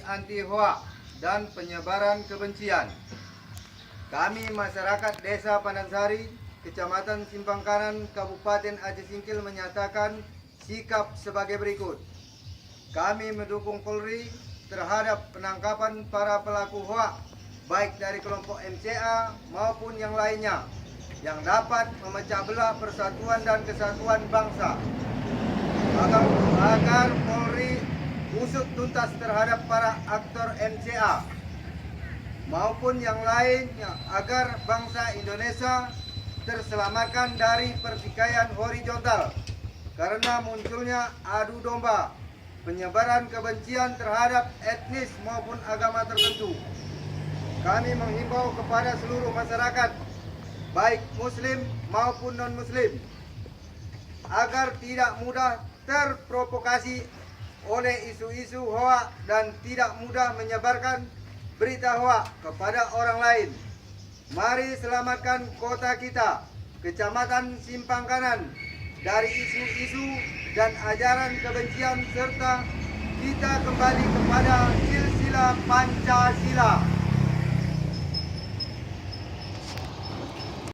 anti hoak dan penyebaran kebencian. Kami masyarakat Desa Pandansari, Kecamatan Simpang Kanan, Kabupaten Aceh Singkil menyatakan sikap sebagai berikut. Kami mendukung Polri terhadap penangkapan para pelaku hoak, baik dari kelompok MCA maupun yang lainnya, yang dapat memecah belah persatuan dan kesatuan bangsa. Agar Polri usut tuntas terhadap para aktor MCA maupun yang lainnya, agar bangsa Indonesia terselamatkan dari pertikaian horizontal karena munculnya adu domba, penyebaran kebencian terhadap etnis maupun agama tertentu. Kami menghimbau kepada seluruh masyarakat, baik muslim maupun non-muslim, agar tidak mudah terprovokasi oleh isu-isu hoak dan tidak mudah menyebarkan berita hoak kepada orang lain. Mari selamatkan kota kita, Kecamatan Simpang Kanan, dari isu-isu dan ajaran kebencian, serta kita kembali kepada silsilah Pancasila.